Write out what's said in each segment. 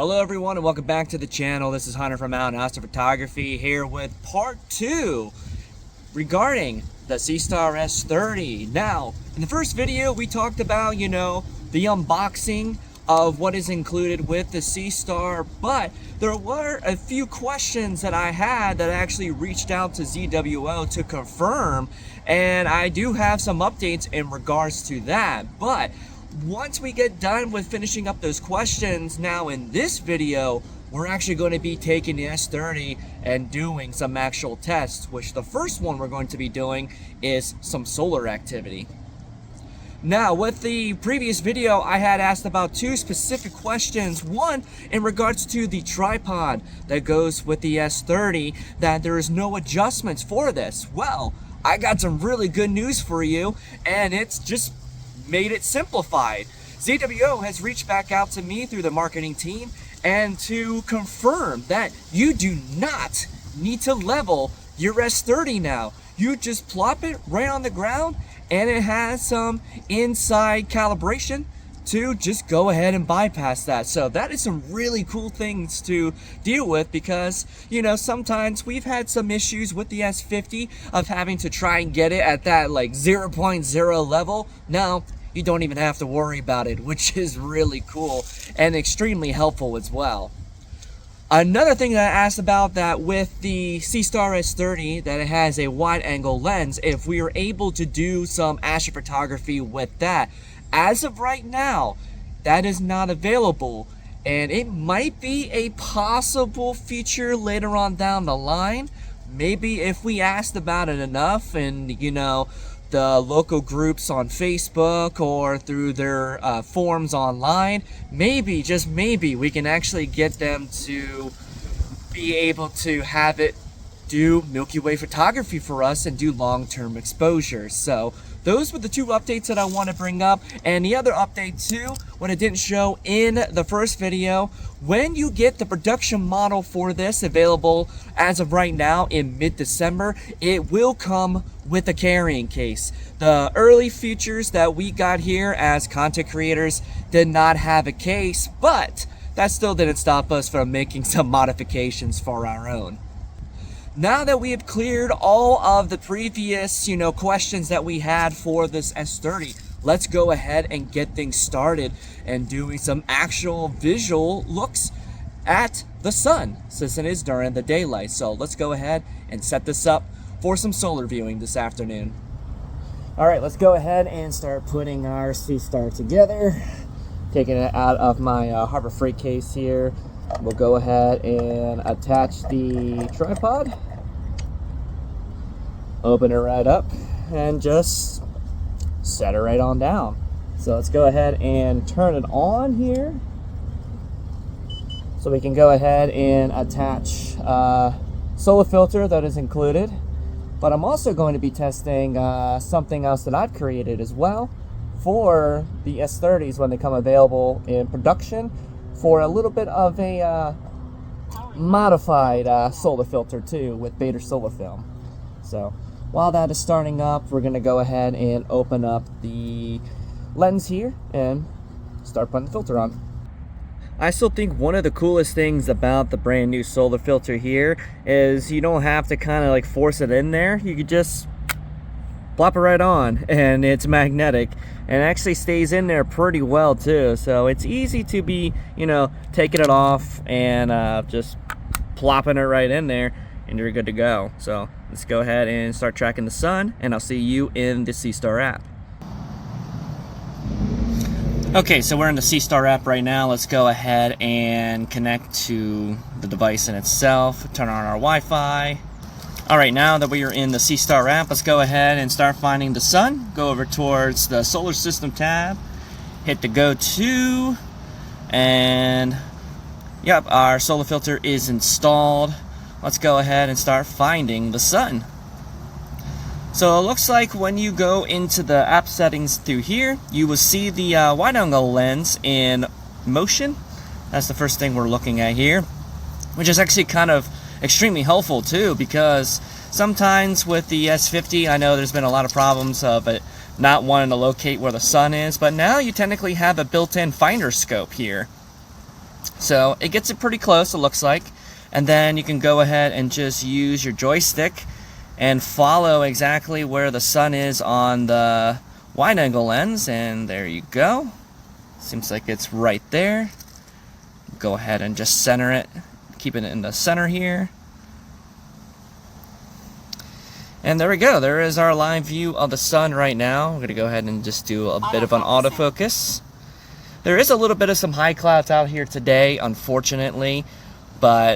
Hello everyone and welcome back to the channel. This is Hunter from Astrophotography here with part 2 regarding the Seestar S30. Now, in the first video we talked about, the unboxing of what is included with the Seestar, but there were a few questions that I had that I actually reached out to ZWO to confirm, and I do have some updates in regards to that. But once we get done with finishing up those questions, now in this video, we're actually going to be taking the S30 and doing some actual tests, which the first one we're going to be doing is some solar activity. Now, with the previous video, I had asked about two specific questions. One, in regards to the tripod that goes with the S30, that there is no adjustments for this. Well, I got some really good news for you, and it's just made it simplified. ZWO has reached back out to me through the marketing team and to confirm that you do not need to level your S30 now. You just plop it right on the ground and it has some inside calibration to just go ahead and bypass that. So that is some really cool things to deal with, because sometimes we've had some issues with the S50 of having to try and get it at that like 0.0 level. Now you don't even have to worry about it, which is really cool and extremely helpful as well. Another thing that I asked about, that with the Seestar S30, that it has a wide angle lens, if we are able to do some astrophotography with that. As of right now, that is not available, and it might be a possible feature later on down the line. Maybe if we asked about it enough, and the local groups on Facebook or through their forums online, maybe, just maybe, we can actually get them to be able to have it do Milky Way photography for us and do long-term exposure. So those were the two updates that I want to bring up. And the other update too, what I didn't show in the first video, when you get the production model for this available as of right now in mid-December, it will come with a carrying case. The early features that we got here as content creators did not have a case, but that still didn't stop us from making some modifications for our own. Now that we have cleared all of the previous, questions that we had for this S30, let's go ahead and get things started and doing some actual visual looks at the sun, since it is during the daylight. So let's go ahead and set this up for some solar viewing this afternoon. All right, let's go ahead and start putting our Seestar together. Taking it out of my Harbor Freight case here. We'll go ahead and attach the tripod, open it right up, and just set it right on down. So let's go ahead and turn it on here so we can go ahead and attach solar filter that is included. But I'm also going to be testing something else that I've created as well for the S30s when they come available in production, for a little bit of a modified solar filter too, with beta solar film. So while that is starting up, we're going to go ahead and open up the lens here and start putting the filter on. I still think one of the coolest things about the brand new solar filter here is you don't have to kind of like force it in there. You could just plop it right on, and it's magnetic and actually stays in there pretty well too. So it's easy to be, taking it off and just plopping it right in there, and you're good to go. So let's go ahead and start tracking the sun, and I'll see you in the Seestar app. Okay, so we're in the Seestar app right now. Let's go ahead and connect to the device in itself, turn on our Wi-Fi. All right, now that we are in the Seestar app, let's go ahead and start finding the sun. Go over towards the solar system tab, hit the go to, and yep, our solar filter is installed. Let's go ahead and start finding the sun. So it looks like when you go into the app settings through here, you will see the wide angle lens in motion. That's the first thing we're looking at here, which is actually kind of extremely helpful too, because sometimes with the S50, I know there's been a lot of problems of it not wanting to locate where the sun is, but now you technically have a built-in finder scope here. So it gets it pretty close, it looks like. And then you can go ahead and just use your joystick and follow exactly where the sun is on the wide angle lens, and there you go. Seems like it's right there. Go ahead and just center it, keep it in the center here. And there we go, there is our live view of the sun right now. I'm gonna go ahead and just do a bit of an autofocus. There is a little bit of some high clouds out here today, unfortunately, but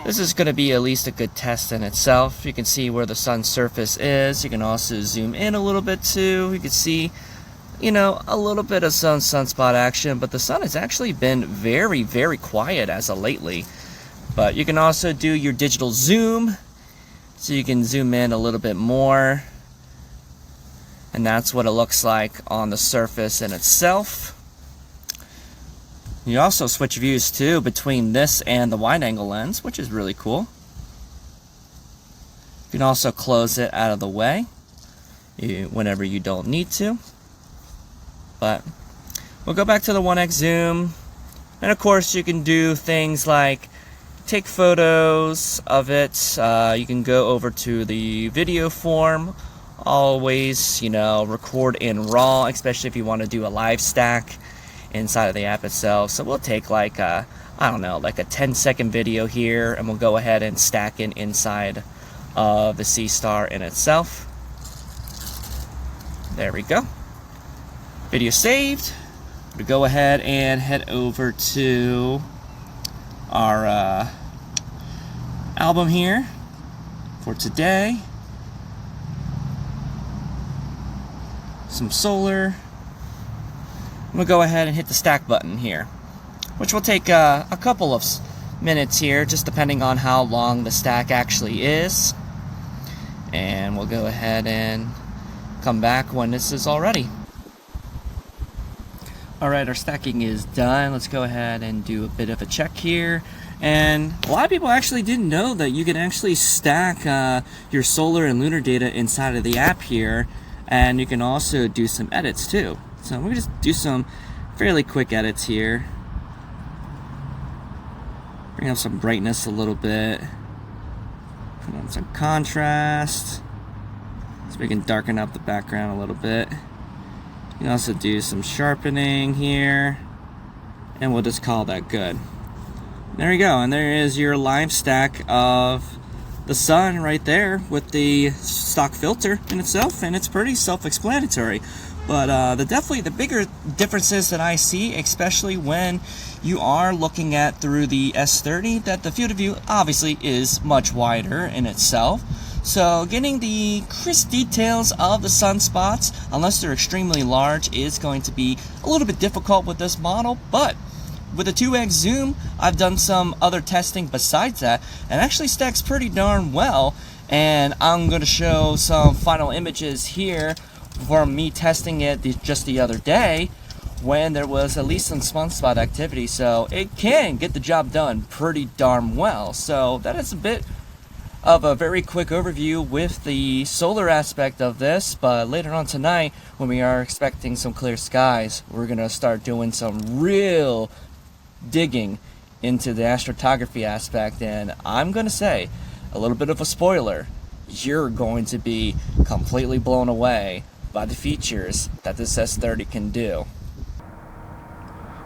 this is going to be at least a good test in itself. You can see where the sun's surface is. You can also zoom in a little bit too. You can see, you know, a little bit of sunspot action, but the sun has actually been very, very quiet as of lately. But you can also do your digital zoom, so you can zoom in a little bit more. And that's what it looks like on the surface in itself. You also switch views too between this and the wide angle lens, which is really cool. You can also close it out of the way whenever you don't need to. But we'll go back to the 1x zoom. And of course you can do things like take photos of it. You can go over to the video form. Always, you know, record in RAW, especially if you want to do a live stack inside of the app itself. So we'll take like I don't know, like a 10-second video here, and we'll go ahead and stack it inside of the Seestar in itself. There we go. Video saved. We go ahead and head over to our album here for today. Some solar. We'll go ahead and hit the stack button here, which will take a couple of minutes here, just depending on how long the stack actually is. And we'll go ahead and come back when this is all ready. Alright, our stacking is done. Let's go ahead and do a bit of a check here. And a lot of people actually didn't know that you can actually stack your solar and lunar data inside of the app here. And you can also do some edits too. So we'll just do some fairly quick edits here. Bring up some brightness a little bit. Put on some contrast, so we can darken up the background a little bit. You can also do some sharpening here. And we'll just call that good. There you go, and there is your live stack of the sun right there with the stock filter in itself, and it's pretty self-explanatory. But definitely the bigger differences that I see, especially when you are looking at through the S30, that the field of view obviously is much wider in itself. So getting the crisp details of the sunspots, unless they're extremely large, is going to be a little bit difficult with this model. But with a 2x zoom, I've done some other testing besides that, and actually stacks pretty darn well. And I'm going to show some final images here from me testing it just the other day, when there was at least some sunspot activity. So it can get the job done pretty darn well. So that is a bit of a very quick overview with the solar aspect of this. But later on tonight, when we are expecting some clear skies, we're going to start doing some real digging into the astrophotography aspect. And I'm going to say, a little bit of a spoiler, you're going to be completely blown away by the features that this S30 can do.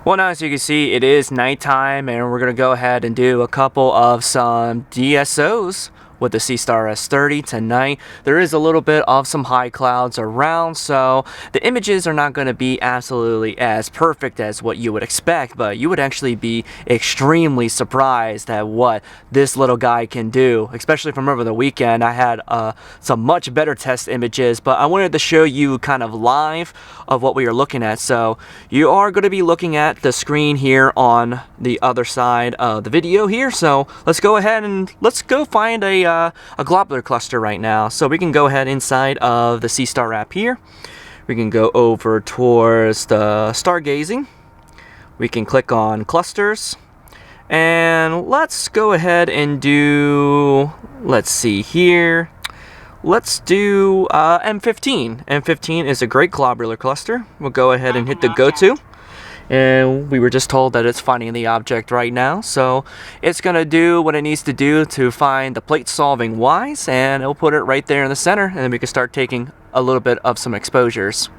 Well, now as you can see, it is nighttime, and we're going to go ahead and do a couple of some DSOs with the Seestar S30 tonight. There is a little bit of some high clouds around, so the images are not going to be absolutely as perfect as what you would expect, but you would actually be extremely surprised at what this little guy can do, especially from over the weekend. I had some much better test images, but I wanted to show you kind of live of what we are looking at. So you are going to be looking at the screen here on the other side of the video here. So let's go ahead and let's go find a globular cluster right now. So we can go ahead inside of the Seestar app here. We can go over towards the stargazing. We can click on clusters, and let's go ahead and do, let's see here, let's do M15. M15 is a great globular cluster. We'll go ahead and hit the go to. and we were just told that it's finding the object right now. So it's going to do what it needs to do to find the plate solving Ys, and it'll put it right there in the center, and then we can start taking a little bit of some exposures.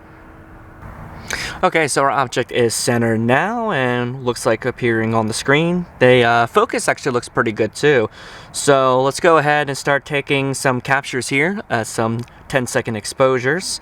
Okay, so our object is centered now and looks like appearing on the screen. The focus actually looks pretty good too. So let's go ahead and start taking some captures here, some 10-second exposures.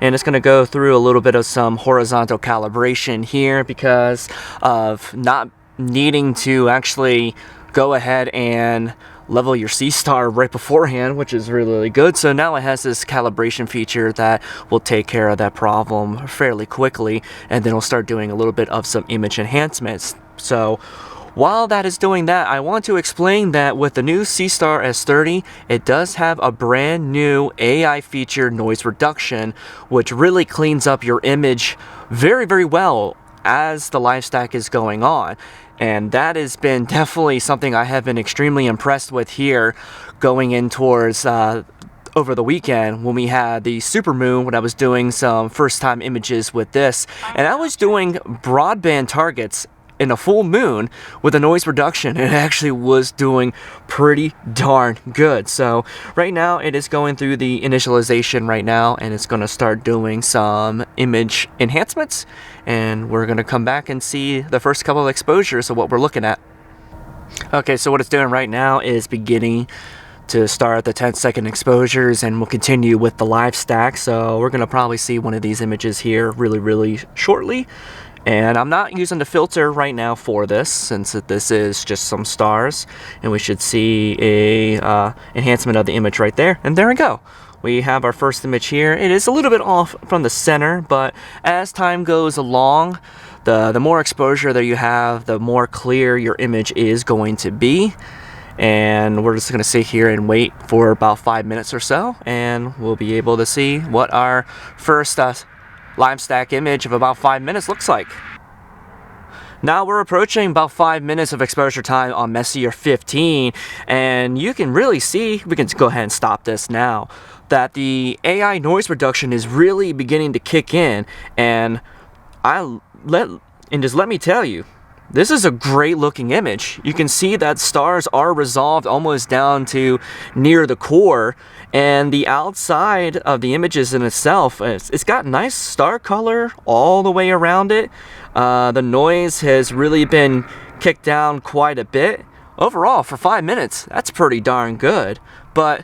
And it's going to go through a little bit of some horizontal calibration here because of not needing to actually go ahead and level your Seestar right beforehand, which is really, really good. So now it has this calibration feature that will take care of that problem fairly quickly, and then we'll start doing a little bit of some image enhancements. So while that is doing that, I want to explain that with the new Seestar S30, it does have a brand new AI feature noise reduction, which really cleans up your image very, very well as the live stack is going on. And that has been definitely something I have been extremely impressed with here going in towards over the weekend when we had the supermoon, when I was doing some first time images with this, and I was doing broadband targets in a full moon with a noise reduction, and it actually was doing pretty darn good. So right now it is going through the initialization right now, and it's going to start doing some image enhancements, and we're going to come back and see the first couple of exposures of what we're looking at. Okay, so what it's doing right now is beginning to start the 10-second exposures, and we'll continue with the live stack. So we're going to probably see one of these images here really shortly. And I'm not using the filter right now for this, since this is just some stars, and we should see a enhancement of the image right there. And there we go. We have our first image here. It is a little bit off from the center, but as time goes along, the more exposure that you have, the more clear your image is going to be. And we're just going to sit here and wait for about 5 minutes or so, and we'll be able to see what our first live stack image of about 5 minutes looks like. Now we're approaching about 5 minutes of exposure time on Messier 15, and you can really see, we can go ahead and stop this now, that the AI noise reduction is really beginning to kick in, and just let me tell you, this is a great looking image. You can see that stars are resolved almost down to near the core, and the outside of the images in itself, it's got nice star color all the way around it. The noise has really been kicked down quite a bit. Overall, for 5 minutes, that's pretty darn good. But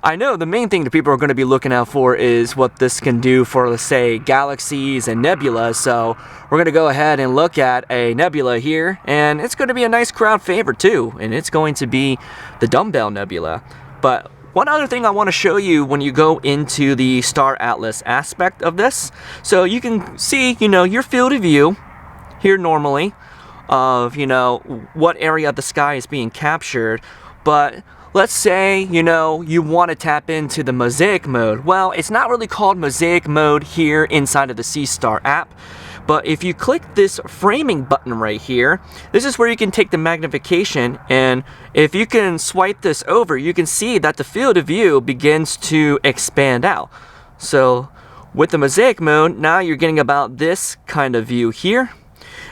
I know the main thing that people are going to be looking out for is what this can do for, let's say, galaxies and nebulas. So we're going to go ahead and look at a nebula here, and it's going to be a nice crowd favorite too, and it's going to be the Dumbbell Nebula. But one other thing I want to show you when you go into the star atlas aspect of this, so you can see, your field of view here normally of, what area of the sky is being captured. But let's say, you want to tap into the Mosaic mode. Well, it's not really called Mosaic mode here inside of the Seestar app. But if you click this framing button right here, this is where you can take the magnification, and if you can swipe this over, you can see that the field of view begins to expand out. So with the Mosaic mode, now you're getting about this kind of view here.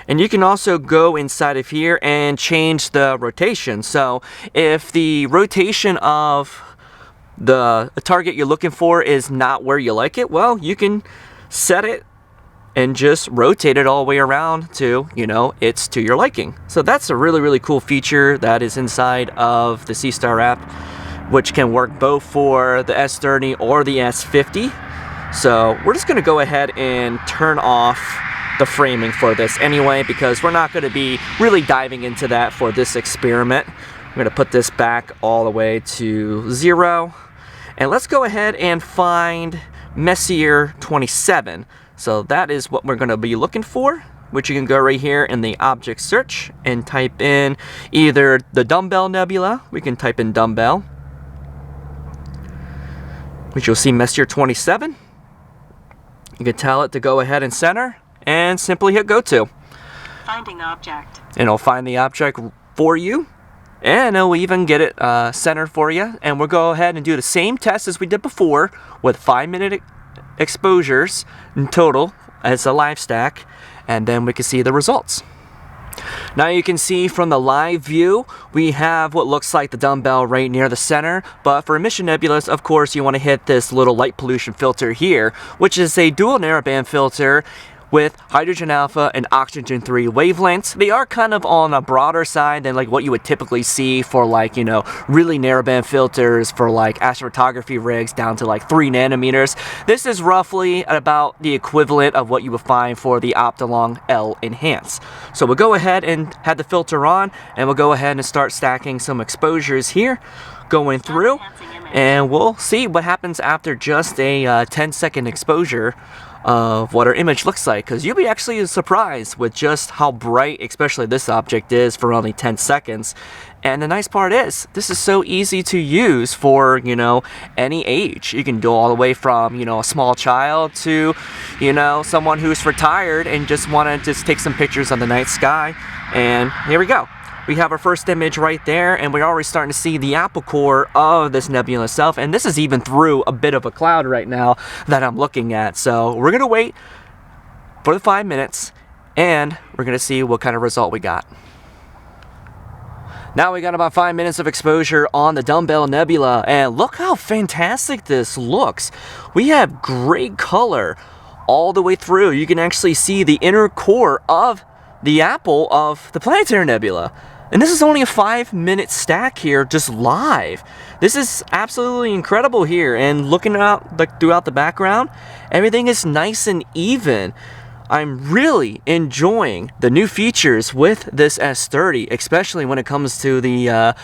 And you can also go inside of here and change the rotation. So if the rotation of the target you're looking for is not where you like it, well, you can set it and just rotate it all the way around to, it's to your liking. So that's a really cool feature that is inside of the Seestar app, which can work both for the S30 or the S50. So we're just going to go ahead and turn off the framing for this anyway, because we're not going to be really diving into that for this experiment. We're going to put this back all the way to 0. And let's go ahead and find Messier 27. So that is what we're going to be looking for, which you can go right here in the object search and type in either the Dumbbell Nebula. We can type in Dumbbell, which you'll see Messier 27. You can tell it to go ahead and center, and simply hit go to. Finding object. And it'll find the object for you, and it'll even get it centered for you. And we'll go ahead and do the same test as we did before with 5 minute exposures in total as a live stack. and then we can see the results. Now you can see from the live view, we have what looks like the dumbbell right near the center, but for emission nebulas, of course, you want to hit this little light pollution filter here, which is a dual narrowband filter with hydrogen alpha and oxygen 3 wavelengths. They are kind of on a broader side than like what you would typically see for like, you know, really narrowband filters for like astrophotography rigs down to like 3 nanometers. This is roughly about the equivalent of what you would find for the Optilong L Enhance. So we'll go ahead and have the filter on, and we'll go ahead and start stacking some exposures here, going through, and we'll see what happens after just a 10-second exposure of what our image looks like, because you'll be actually surprised with just how bright especially this object is for only 10 seconds. And the nice part is, this is so easy to use for, you know, any age. You can go all the way from, you know, a small child to, you know, someone who's retired and just want to just take some pictures of the night sky. And here we go. We have our first image right there, and we're already starting to see the apple core of this nebula itself, and this is even through a bit of a cloud right now that I'm looking at. So we're going to wait for the 5 minutes, and we're going to see what kind of result we got. Now we got about 5 minutes of exposure on the dumbbell nebula, and look how fantastic this looks. We have great color all the way through. You can actually see the inner core of the apple of the planetary nebula. And this is only a 5-minute stack here, just live. This is absolutely incredible here. And looking out like throughout the background, everything is nice and even. I'm really enjoying the new features with this S30, especially when it comes to the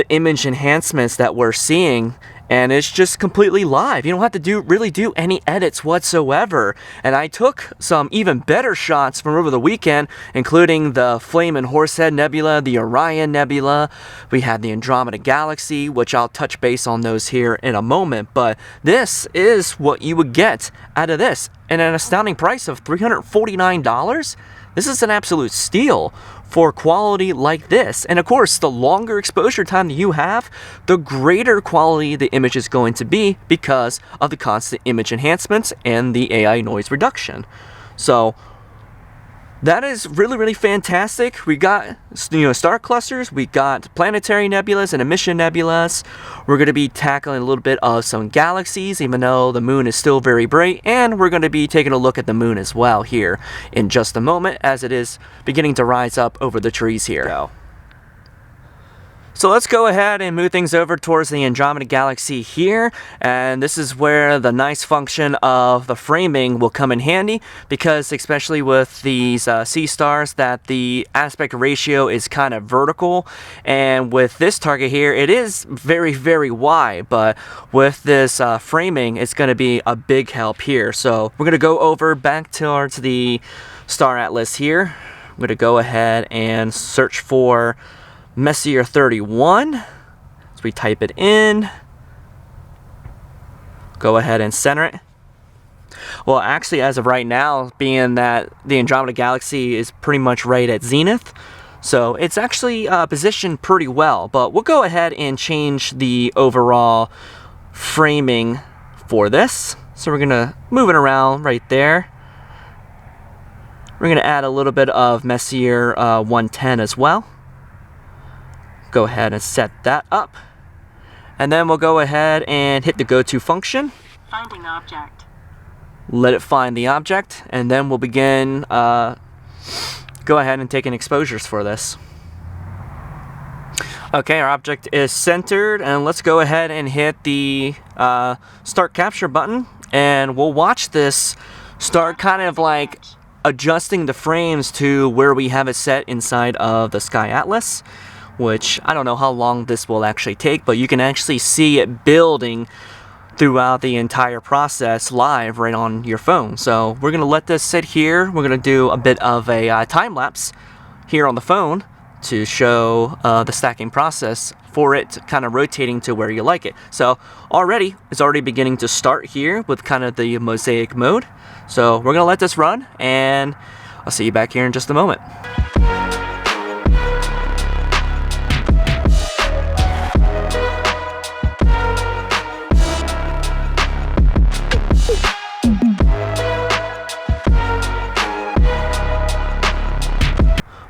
image enhancements that we're seeing. And it's just completely live. You don't have to really do any edits whatsoever. And I took some even better shots from over the weekend, including the Flame and Horsehead Nebula, the Orion Nebula. We had the Andromeda galaxy, which I'll touch base on those here in a moment. But this is what you would get out of this. And at an astounding price of $349, this is an absolute steal for quality like this. And of course, the longer exposure time that you have, the greater quality the image is going to be because of the constant image enhancements and the AI noise reduction. So that is really, really fantastic. We got, you know, star clusters, we got planetary nebulas and emission nebulas. We're going to be tackling a little bit of some galaxies, even though the moon is still very bright, and we're going to be taking a look at the moon as well here in just a moment as it is beginning to rise up over the trees here. So let's go ahead and move things over towards the Andromeda galaxy here, and this is where the nice function of the framing will come in handy, because especially with these sea stars that the aspect ratio is kind of vertical, and with this target here it is very, very wide, but with this framing it's going to be a big help here. So we're going to go over back towards the star atlas here. I'm going to go ahead and search for Messier 31, so we type it in, go ahead and center it. Well, actually, as of right now, being that the Andromeda galaxy is pretty much right at zenith, so it's actually positioned pretty well, but we'll go ahead and change the overall framing for this. So we're gonna move it around right there. We're gonna add a little bit of Messier 110 as well. Go ahead and set that up, and then we'll go ahead and hit the go to function. Finding object. Let it find the object, and then we'll begin go ahead and taking exposures for this. Okay, our object is centered, and let's go ahead and hit the start capture button, and we'll watch this start kind of like adjusting the frames to where we have it set inside of the Sky Atlas, which I don't know how long this will actually take, but you can actually see it building throughout the entire process live right on your phone. So we're going to let this sit here. We're going to do a bit of a time lapse here on the phone to show the stacking process for it kind of rotating to where you like it. So it's already beginning to start here with kind of the Mosaic mode. So we're going to let this run, and I'll see you back here in just a moment.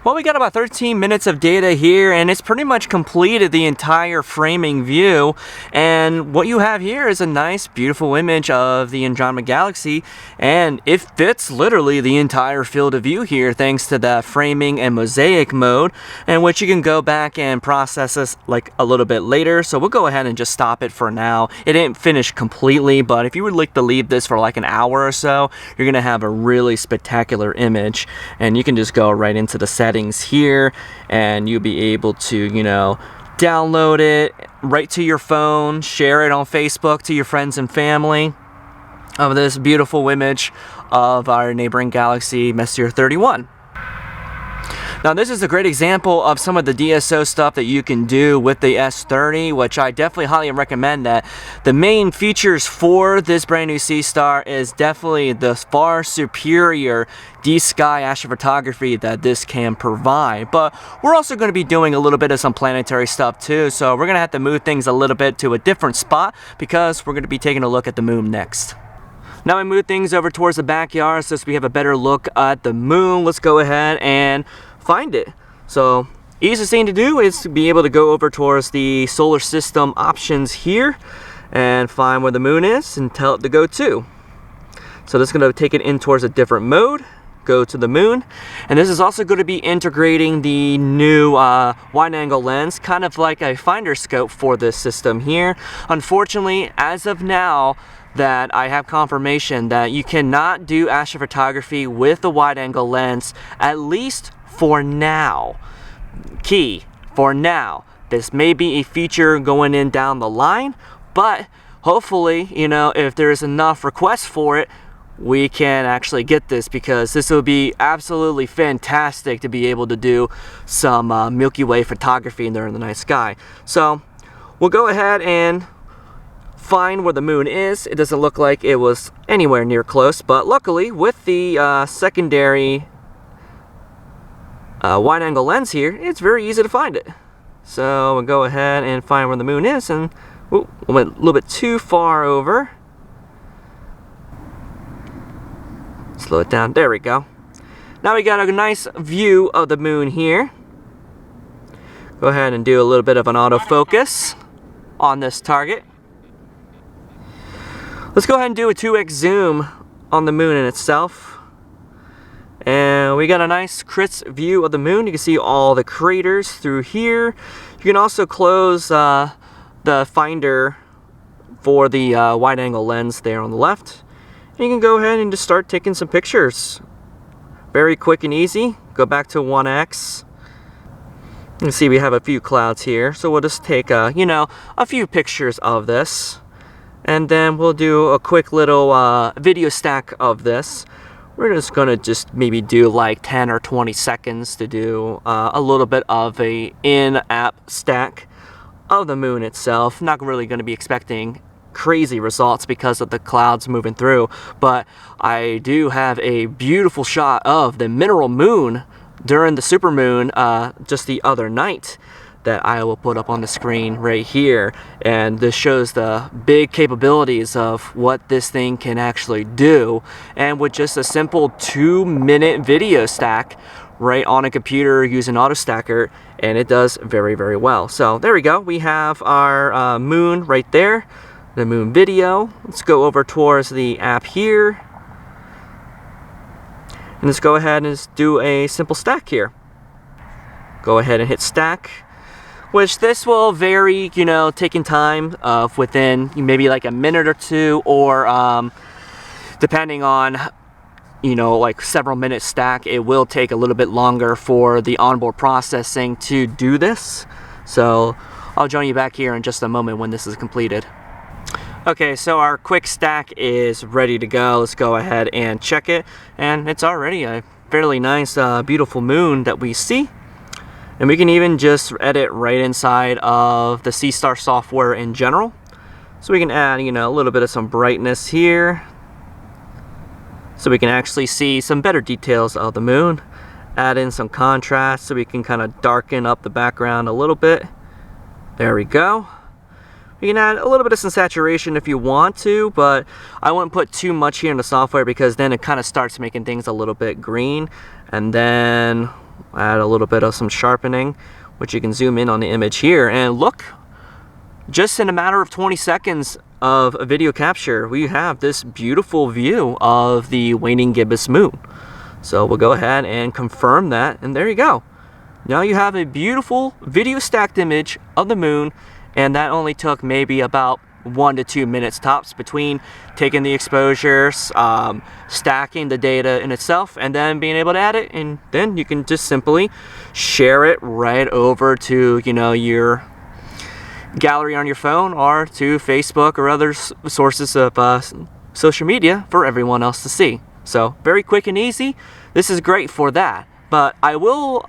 Well, we got about 13 minutes of data here, and it's pretty much completed the entire framing view. And what you have here is a nice, beautiful image of the Andromeda galaxy, and it fits literally the entire field of view here thanks to the framing and mosaic mode, and which you can go back and process this like a little bit later. So we'll go ahead and just stop it for now. It didn't finish completely, but if you would like to leave this for like an hour or so, you're gonna have a really spectacular image, and you can just go right into the settings here and you'll be able to, you know, download it right to your phone, share it on Facebook to your friends and family of this beautiful image of our neighboring galaxy, Messier 31. Now this is a great example of some of the DSO stuff that you can do with the S30, which I definitely highly recommend. That the main features for this brand new Seestar is definitely the far superior D-sky astrophotography that this can provide. But we're also going to be doing a little bit of some planetary stuff too, so we're going to have to move things a little bit to a different spot because we're going to be taking a look at the moon next. Now I move things over towards the backyard so we have a better look at the moon. Let's go ahead and find it. So easiest thing to do is to be able to go over towards the solar system options here and find where the moon is and tell it to go to. So this is going to take it in towards a different mode, go to the moon, and this is also going to be integrating the new wide angle lens, kind of like a finder scope for this system here. Unfortunately, as of now, that I have confirmation that you cannot do astrophotography with the wide angle lens, at least for now. Key, for now. This may be a feature going in down the line, but hopefully, you know, if there's enough requests for it, we can actually get this, because this will be absolutely fantastic to be able to do some Milky Way photography in there in the night sky. So we'll go ahead and find where the moon is. It doesn't look like it was anywhere near close, but luckily with the secondary wide angle lens here, it's very easy to find it. So we'll go ahead and find where the moon is, and we went a little bit too far over. Slow it down. There we go. Now we got a nice view of the moon here. Go ahead and do a little bit of an autofocus on this target. Let's go ahead and do a 2x zoom on the moon in itself. And we got a nice crisp view of the moon. You can see all the craters through here. You can also close the finder for the wide angle lens there on the left. And you can go ahead and just start taking some pictures. Very quick and easy. Go back to 1x. You can see we have a few clouds here. So we'll just take you know, a few pictures of this. And then we'll do a quick little video stack of this. We're just gonna maybe do like 10 or 20 seconds to do a little bit of a in-app stack of the moon itself. Not really gonna be expecting crazy results because of the clouds moving through, but I do have a beautiful shot of the mineral moon during the supermoon just the other night that I will put up on the screen right here, and this shows the big capabilities of what this thing can actually do, and with just a simple 2-minute video stack right on a computer using AutoStacker, and it does very, very well. So there we go. We have our moon right there, the moon video. Let's go over towards the app here, and let's go ahead and just do a simple stack here. Go ahead and hit stack, which this will vary, you know, taking time of within maybe like a minute or two, or depending on, you know, like several minute stack, it will take a little bit longer for the onboard processing to do this. So I'll join you back here in just a moment when this is completed. Okay, so our quick stack is ready to go. Let's go ahead and check it, and it's already a fairly nice beautiful moon that we see. And we can even just edit right inside of the Seestar software in general. So we can add, you know, a little bit of some brightness here, so we can actually see some better details of the moon. Add in some contrast so we can kind of darken up the background a little bit. There we go. You can add a little bit of some saturation if you want to, but I wouldn't put too much here in the software because then it kind of starts making things a little bit green. And then add a little bit of some sharpening, which you can zoom in on the image here, and look, just in a matter of 20 seconds of a video capture, we have this beautiful view of the waning gibbous moon. So we'll go ahead and confirm that, and there you go. Now you have a beautiful video stacked image of the moon, and that only took maybe about 1 to 2 minutes tops between taking the exposures, stacking the data in itself, and then being able to add it, and then you can just simply share it right over to, you know, your gallery on your phone or to Facebook or other sources of social media for everyone else to see. So very quick and easy. This is great for that. But I will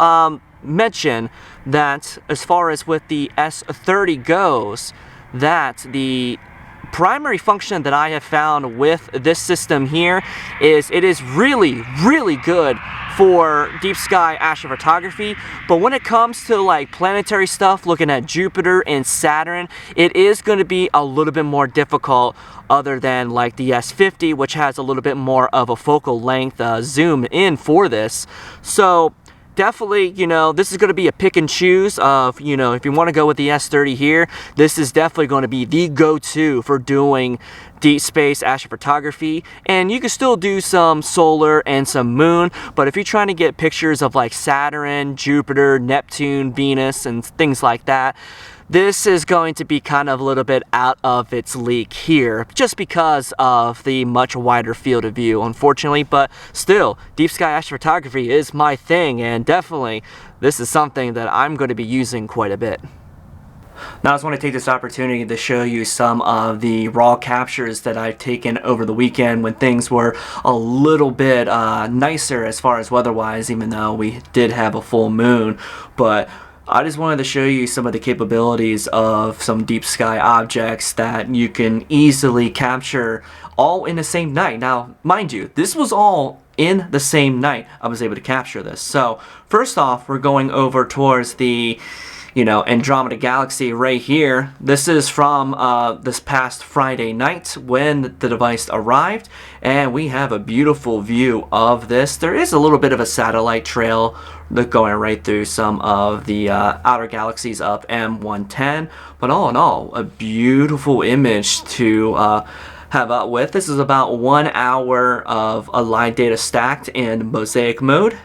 mention that as far as with the S30 goes, that the primary function that I have found with this system here is it is really, really good for deep sky astrophotography, but when it comes to like planetary stuff, looking at Jupiter and Saturn, it is going to be a little bit more difficult other than like the S50, which has a little bit more of a focal length zoom in for this. So definitely, you know, this is going to be a pick and choose of, you know, if you want to go with the S30 here, this is definitely going to be the go-to for doing deep space astrophotography. And you can still do some solar and some moon, but if you're trying to get pictures of like Saturn, Jupiter, Neptune, Venus, and things like that, this is going to be kind of a little bit out of its league here, just because of the much wider field of view, unfortunately. But still, deep sky astrophotography is my thing, and definitely this is something that I'm going to be using quite a bit. Now I just want to take this opportunity to show you some of the raw captures that I've taken over the weekend when things were a little bit nicer as far as weather-wise, even though we did have a full moon. But I just wanted to show you some of the capabilities of some deep sky objects that you can easily capture all in the same night. Now, mind you, this was all in the same night I was able to capture this. So first off, we're going over towards the, you know, Andromeda galaxy right here. This is from this past Friday night when the device arrived, and we have a beautiful view of this. There is a little bit of a satellite trail going right through some of the outer galaxies of M110, but all in all, a beautiful image to have out with. This is about 1 hour of live data stacked in Mosaic mode.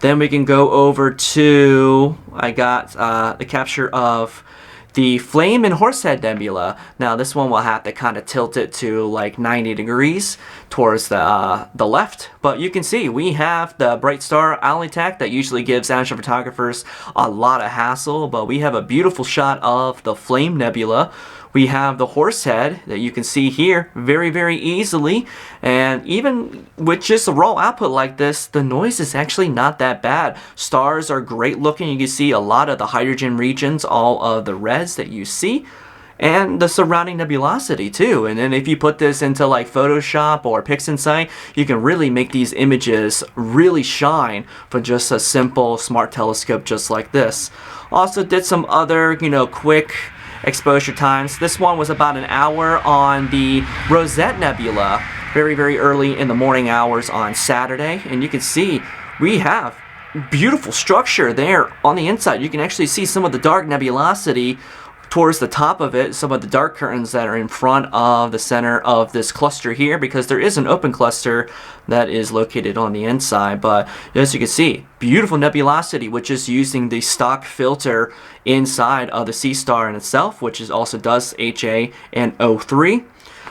Then we can go over to, I got the capture of the Flame and Horsehead Nebula. Now this one will have to kind of tilt it to like 90 degrees towards the left, but you can see we have the bright star alley attack that usually gives astrophotographers a lot of hassle, but we have a beautiful shot of the Flame Nebula. We have the Horsehead that you can see here very, very easily, and even with just a raw output like this, the noise is actually not that bad. Stars are great looking. You can see a lot of the hydrogen regions, all of the reds that you see, and the surrounding nebulosity too. And then if you put this into like Photoshop or PixInsight, you can really make these images really shine for just a simple smart telescope just like this. Also did some other, you know, quick exposure times. This one was about an hour on the Rosette Nebula, very, very early in the morning hours on Saturday. And you can see we have beautiful structure there on the inside. You can actually see some of the dark nebulosity towards the top of it, some of the dark curtains that are in front of the center of this cluster here, because there is an open cluster that is located on the inside. But as you can see, beautiful nebulosity, which is using the stock filter inside of the Seestar in itself, which is also does HA and O3.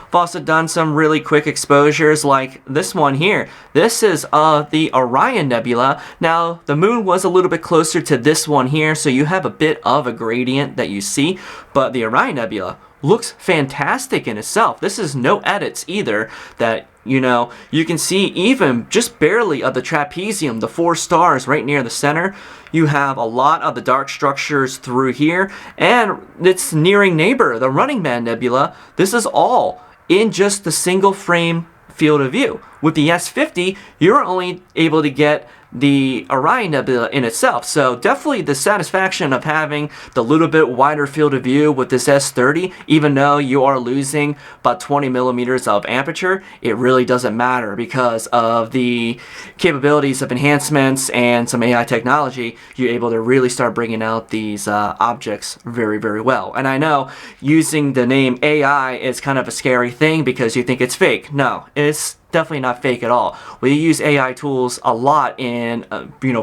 I've also done some really quick exposures like this one here. This is the Orion Nebula. Now, the moon was a little bit closer to this one here, so you have a bit of a gradient that you see, but the Orion Nebula looks fantastic in itself. This is no edits either, that, you know, you can see even just barely of the trapezium, the 4 stars right near the center. You have a lot of the dark structures through here, and its nearing neighbor, the Running Man Nebula, this is all in just the single frame field of view, with the S50, you're only able to get the Orion Nebula in itself. So definitely the satisfaction of having the little bit wider field of view with this S30, even though you are losing about 20 millimeters of aperture, it really doesn't matter because of the capabilities of enhancements and some AI technology. You're able to really start bringing out these objects very, very well. And I know using the name AI is kind of a scary thing because you think it's fake. No, it's definitely not fake at all. We use AI tools a lot in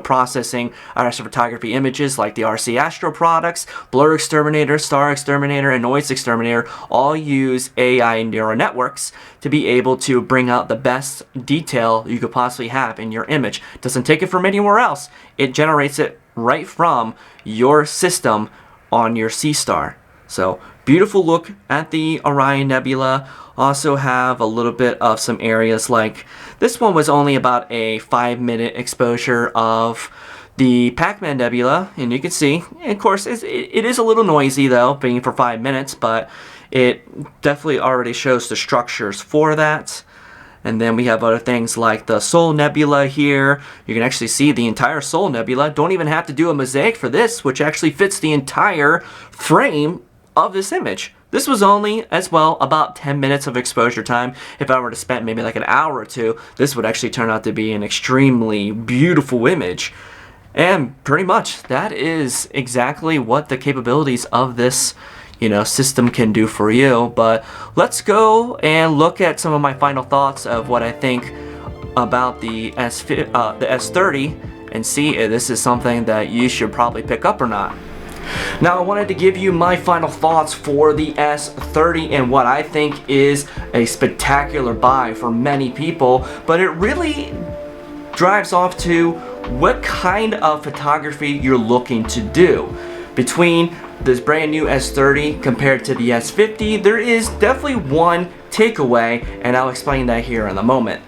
processing our astrophotography images, like the RC Astro products, Blur Exterminator, Star Exterminator, and Noise Exterminator all use AI neural networks to be able to bring out the best detail you could possibly have in your image. Doesn't take it from anywhere else. It generates it right from your system on your Seestar. So beautiful look at the Orion Nebula. Also have a little bit of some areas like this one was only about a 5-minute exposure of the Pac-Man Nebula, and you can see, of course, it is a little noisy though, being for 5 minutes, but it definitely already shows the structures for that. And then we have other things like the Sol Nebula here. You can actually see the entire Sol Nebula. Don't even have to do a mosaic for this, which actually fits the entire frame of this image. This was only, as well, about 10 minutes of exposure time. If I were to spend maybe like an hour or two, this would actually turn out to be an extremely beautiful image. And pretty much, that is exactly what the capabilities of this system can do for you. But let's go and look at some of my final thoughts of what I think about the S30 and see if this is something that you should probably pick up or not. Now I wanted to give you my final thoughts for the S30 and what I think is a spectacular buy for many people, but it really drives off to what kind of photography you're looking to do. Between this brand new S30 compared to the S50, there is definitely one takeaway, and I'll explain that here in a moment.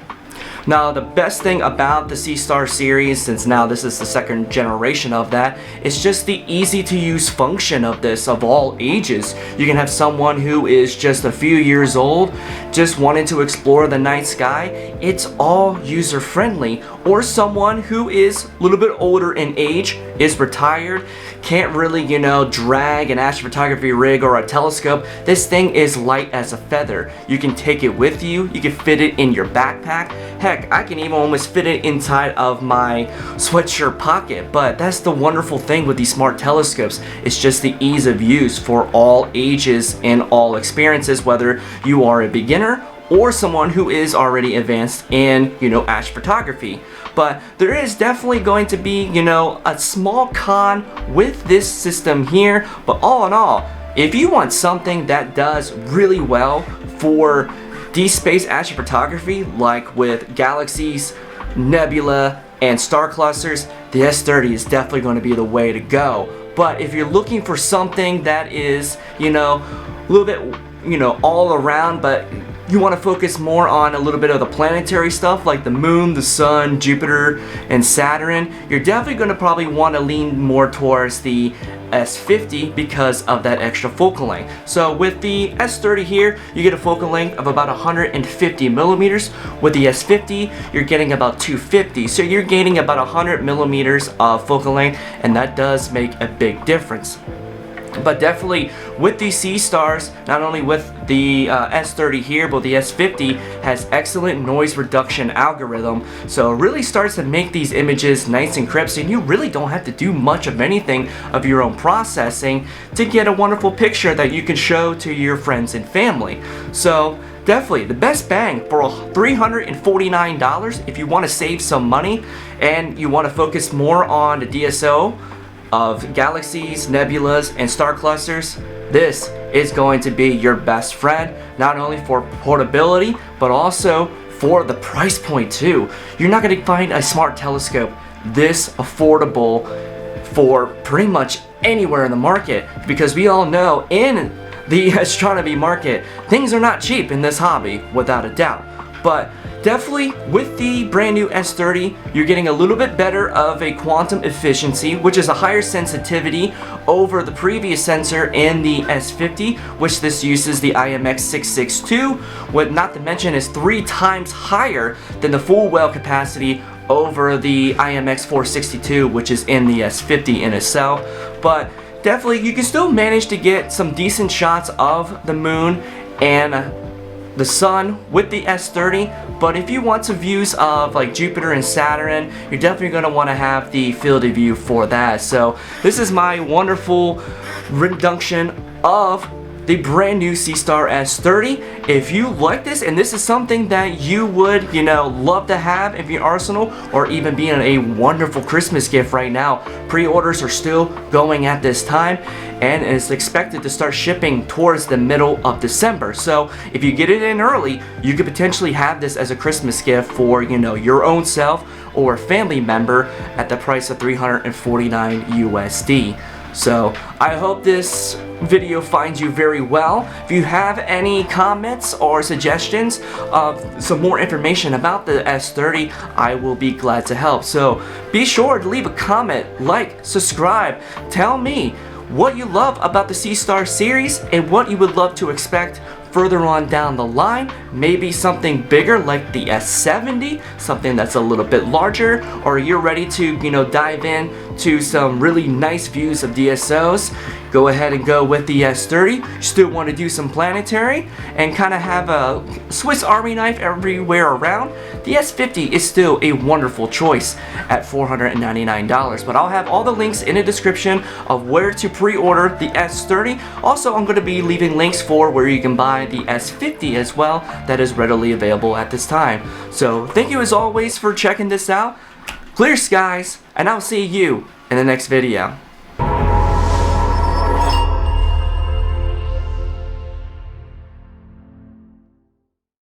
Now, the best thing about the Seestar series, since now this is the second generation of that, is just the easy to use function of this of all ages. You can have someone who is just a few years old, just wanting to explore the night sky. It's all user friendly. Or someone who is a little bit older in age, is retired, can't really, drag an astrophotography rig or a telescope. This thing is light as a feather. You can take it with you, you can fit it in your backpack. Heck, I can even almost fit it inside of my sweatshirt pocket. But that's the wonderful thing with these smart telescopes. It's just the ease of use for all ages and all experiences, whether you are a beginner or someone who is already advanced in, astrophotography. But there is definitely going to be, a small con with this system here. But all in all, if you want something that does really well for deep space astrophotography, like with galaxies, nebula, and star clusters, the S30 is definitely going to be the way to go. But if you're looking for something that is, a little bit, all around, but you want to focus more on a little bit of the planetary stuff like the moon, the sun, Jupiter, and Saturn, you're definitely going to probably want to lean more towards the S50 because of that extra focal length. So with the S30 here, you get a focal length of about 150 millimeters. With the S50, you're getting about 250. So you're gaining about 100 millimeters of focal length, and that does make a big difference. But definitely with these Seestars, not only with the S30 here, but the S50 has excellent noise reduction algorithm. So it really starts to make these images nice and crisp, and you really don't have to do much of anything of your own processing to get a wonderful picture that you can show to your friends and family. So definitely the best bang for $349 if you want to save some money and you want to focus more on the DSO of galaxies, nebulas, and star clusters. This is going to be your best friend, not only for portability, but also for the price point too. You're not going to find a smart telescope this affordable for pretty much anywhere in the market, because we all know in the astronomy market, things are not cheap in this hobby, without a doubt. But definitely with the brand new S30, you're getting a little bit better of a quantum efficiency, which is a higher sensitivity over the previous sensor in the S50, which this uses the IMX662, what not to mention is 3 times higher than the full well capacity over the IMX462, which is in the S50 in itself. But definitely you can still manage to get some decent shots of the moon and the sun with the S30, but if you want some views of like Jupiter and Saturn, you're definitely going to want to have the field of view for that. So this is my wonderful reduction of the brand new Seestar S30. If you like this and this is something that you would, love to have in your arsenal, or even being a wonderful Christmas gift right now, pre-orders are still going at this time, and it's expected to start shipping towards the middle of December. So if you get it in early, you could potentially have this as a Christmas gift for, your own self or a family member at the price of $349 USD. So I hope this video finds you very well. If you have any comments or suggestions of some more information about the S30, I will be glad to help. So be sure to leave a comment, like, subscribe, tell me what you love about the Seestar series and what you would love to expect further on down the line. Maybe something bigger like the S70, something that's a little bit larger, or you're ready to, dive in to some really nice views of DSOs. Go ahead and go with the S30. You still want to do some planetary and kind of have a Swiss Army knife everywhere around. The S50 is still a wonderful choice at $499, but I'll have all the links in the description of where to pre-order the S30. Also, I'm going to be leaving links for where you can buy the S50 as well, that is readily available at this time. So thank you as always for checking this out. Clear skies, and I'll see you in the next video.